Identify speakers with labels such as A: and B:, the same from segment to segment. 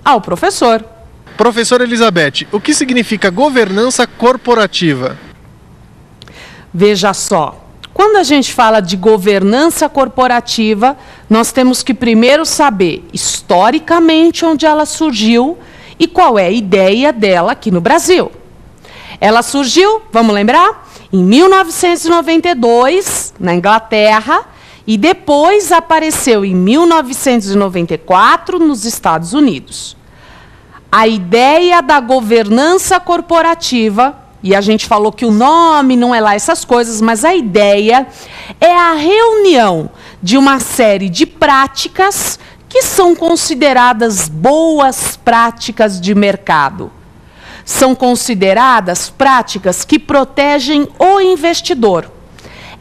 A: ao professor.
B: Professora Elizabeth, o que significa governança corporativa?
A: Veja só, quando a gente fala de governança corporativa, nós temos que primeiro saber historicamente onde ela surgiu e qual é a ideia dela aqui no Brasil. Ela surgiu, vamos lembrar, em 1992, na Inglaterra, e depois apareceu em 1994 nos Estados Unidos. A ideia da governança corporativa, e a gente falou que o nome não é lá essas coisas, mas a ideia é a reunião de uma série de práticas que são consideradas boas práticas de mercado. São consideradas práticas que protegem o investidor.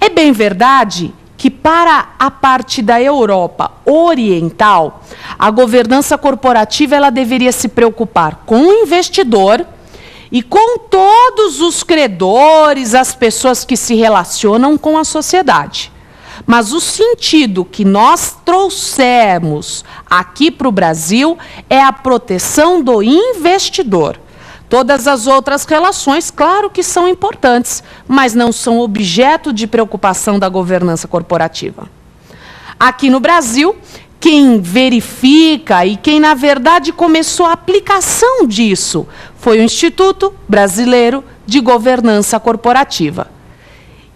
A: É bem verdade que para a parte da Europa Oriental, a governança corporativa ela deveria se preocupar com o investidor e com todos os credores, as pessoas que se relacionam com a sociedade. Mas o sentido que nós trouxemos aqui para o Brasil é a proteção do investidor. Todas as outras relações, claro que são importantes, mas não são objeto de preocupação da governança corporativa. Aqui no Brasil, quem verifica e quem, na verdade, começou a aplicação disso foi o Instituto Brasileiro de Governança Corporativa.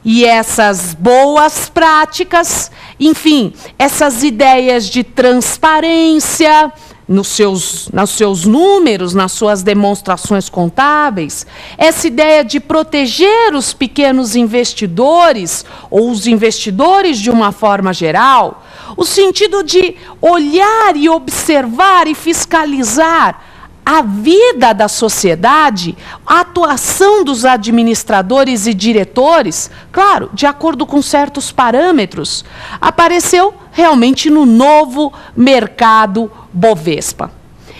A: E essas boas práticas, enfim, essas ideias de transparência nos seus números, nas suas demonstrações contábeis, essa ideia de proteger os pequenos investidores, ou os investidores de uma forma geral, o sentido de olhar e observar e fiscalizar a vida da sociedade, a atuação dos administradores e diretores, claro, de acordo com certos parâmetros, apareceu realmente no novo mercado Bovespa.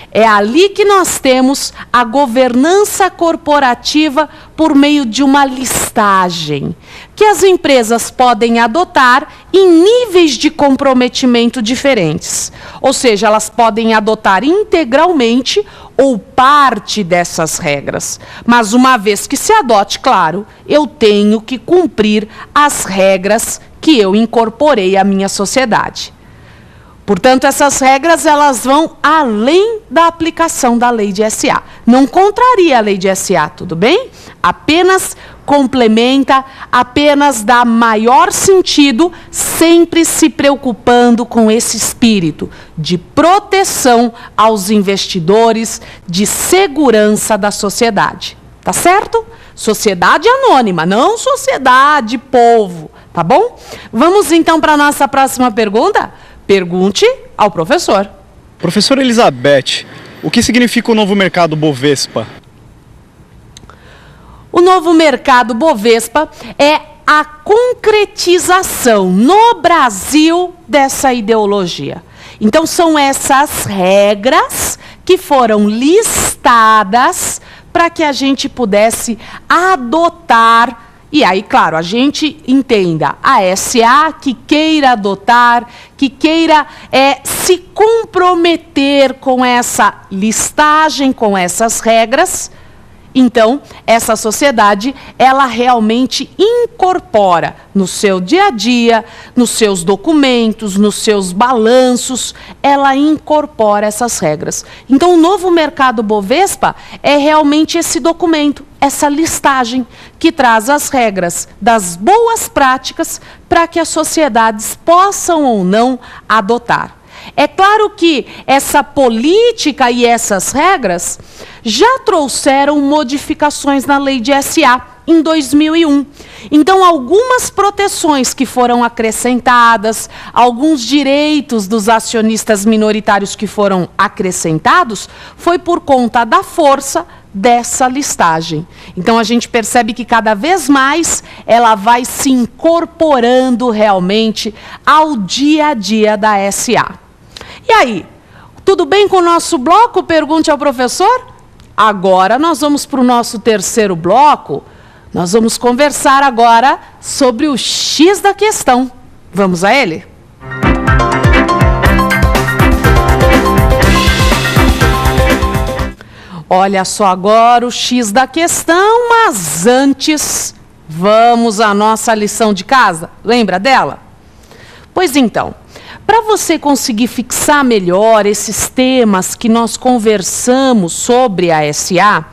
A: É ali que nós temos a governança corporativa por meio de uma listagem, que as empresas podem adotar em níveis de comprometimento diferentes. Ou seja, elas podem adotar integralmente ou parte dessas regras. Mas uma vez que se adote, claro, eu tenho que cumprir as regras que eu incorporei à minha sociedade. Portanto, essas regras elas vão além da aplicação da lei de SA. Não contraria a lei de SA, tudo bem? Apenas complementa, apenas dá maior sentido, sempre se preocupando com esse espírito de proteção aos investidores, de segurança da sociedade. Tá certo? Sociedade anônima, não sociedade povo, tá bom? Vamos então para a nossa próxima pergunta? Pergunte ao professor.
C: Professora Elizabeth, o que significa o novo mercado Bovespa?
A: O novo mercado Bovespa é a concretização no Brasil dessa ideologia. Então, são essas regras que foram listadas para que a gente pudesse adotar. E aí, claro, a gente entenda a SA que queira adotar, que queira se comprometer com essa listagem, com essas regras. Então, essa sociedade, ela realmente incorpora no seu dia a dia, nos seus documentos, nos seus balanços, ela incorpora essas regras. Então, o novo mercado Bovespa é realmente esse documento, essa listagem que traz as regras das boas práticas para que as sociedades possam ou não adotar. É claro que essa política e essas regras já trouxeram modificações na lei de SA em 2001. Então, algumas proteções que foram acrescentadas, alguns direitos dos acionistas minoritários que foram acrescentados, foi por conta da força dessa listagem. Então, a gente percebe que cada vez mais ela vai se incorporando realmente ao dia a dia da SA. E aí, tudo bem com o nosso bloco? Pergunte ao professor. Agora nós vamos para o nosso terceiro bloco. Nós vamos conversar agora sobre o X da questão. Vamos a ele? Olha só agora o X da questão, mas antes, vamos à nossa lição de casa. Lembra dela? Pois então, para você conseguir fixar melhor esses temas que nós conversamos sobre a SA,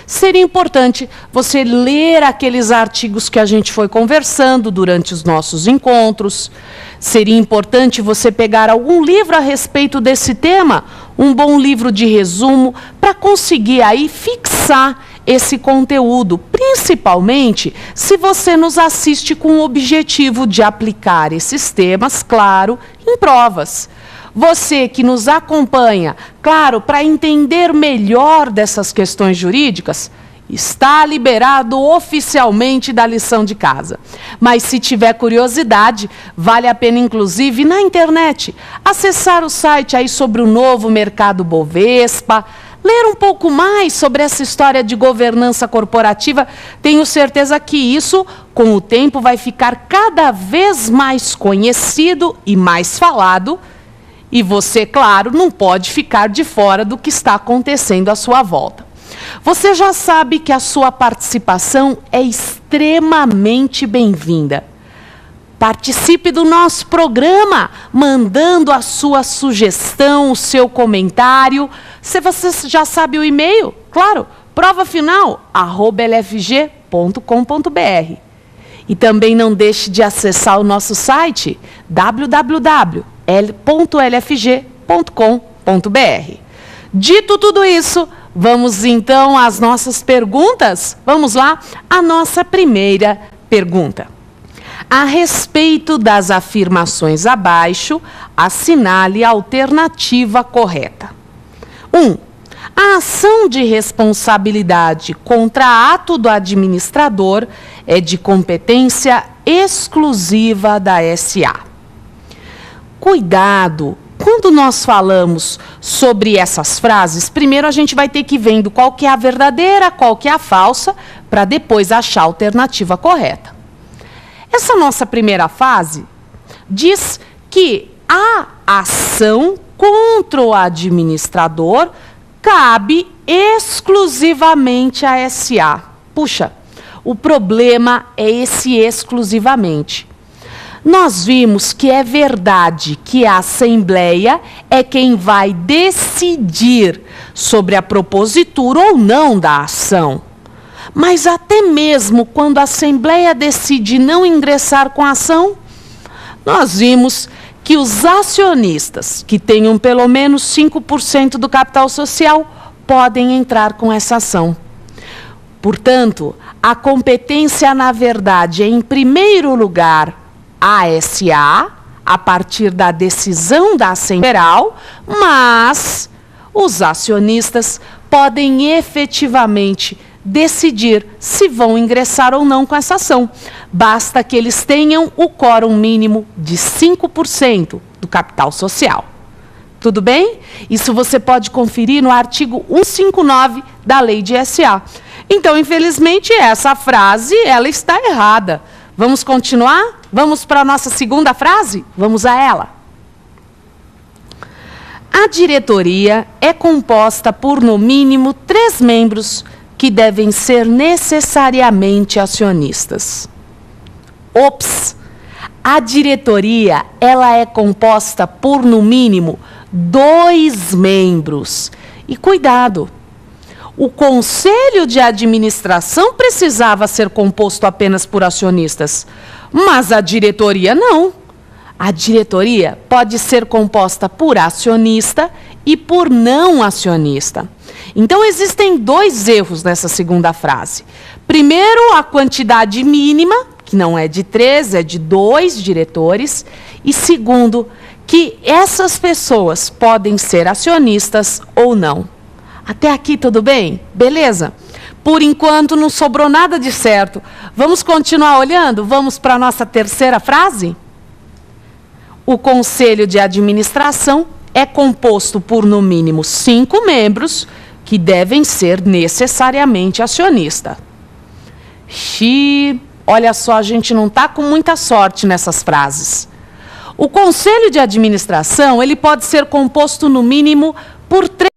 A: seria importante você ler aqueles artigos que a gente foi conversando durante os nossos encontros. Seria importante você pegar algum livro a respeito desse tema, um bom livro de resumo, para conseguir aí fixar esse conteúdo, principalmente se você nos assiste com o objetivo de aplicar esses temas, claro, em provas. Você que nos acompanha, claro, para entender melhor dessas questões jurídicas, está liberado oficialmente da lição de casa. Mas se tiver curiosidade, vale a pena, inclusive, na internet, acessar o site aí sobre o novo mercado Bovespa, ler um pouco mais sobre essa história de governança corporativa. Tenho certeza que isso, com o tempo, vai ficar cada vez mais conhecido e mais falado. E você, claro, não pode ficar de fora do que está acontecendo à sua volta. Você já sabe que a sua participação é extremamente bem-vinda. Participe do nosso programa, mandando a sua sugestão, o seu comentário. Se você já sabe o e-mail, claro, provafinal@lfg.com.br. E também não deixe de acessar o nosso site www.lfg.com.br. Dito tudo isso, vamos então às nossas perguntas? Vamos lá, a nossa primeira pergunta. A respeito das afirmações abaixo, assinale a alternativa correta. 1. A ação de responsabilidade contra ato do administrador é de competência exclusiva da SA. Cuidado! Quando nós falamos sobre essas frases, primeiro a gente vai ter que ir vendo qual que é a verdadeira, qual que é a falsa, para depois achar a alternativa correta. Essa nossa primeira fase diz que a ação contra o administrador cabe exclusivamente à SA. Puxa, o problema é esse exclusivamente. Nós vimos que é verdade que a Assembleia é quem vai decidir sobre a propositura ou não da ação. Mas até mesmo quando a Assembleia decide não ingressar com a ação, nós vimos que os acionistas que tenham pelo menos 5% do capital social podem entrar com essa ação. Portanto, a competência, na verdade, é, em primeiro lugar, a SA, a partir da decisão da Assembleia Geral, mas os acionistas podem efetivamente decidir se vão ingressar ou não com essa ação. Basta que eles tenham o quórum mínimo de 5% do capital social. Tudo bem? Isso você pode conferir no artigo 159 da Lei de SA. Então, infelizmente, essa frase ela está errada. Vamos continuar? Vamos para a nossa segunda frase? Vamos a ela. A diretoria é composta por, no mínimo, 3 membros que devem ser necessariamente acionistas. Ops! A diretoria ela é composta por, no mínimo, 2 membros. E cuidado! O conselho de administração precisava ser composto apenas por acionistas, mas a diretoria não. A diretoria pode ser composta por acionista e por não acionista. Então, existem 2 erros nessa segunda frase. Primeiro, a quantidade mínima, que não é de 3, é de 2 diretores. E segundo, que essas pessoas podem ser acionistas ou não. Até aqui tudo bem? Beleza? Por enquanto não sobrou nada de certo. Vamos continuar olhando? Vamos para a nossa terceira frase? O conselho de administração é composto por, no mínimo, 5 membros que devem ser necessariamente acionistas. Olha só, a gente não está com muita sorte nessas frases. O conselho de administração ele pode ser composto, no mínimo, por 3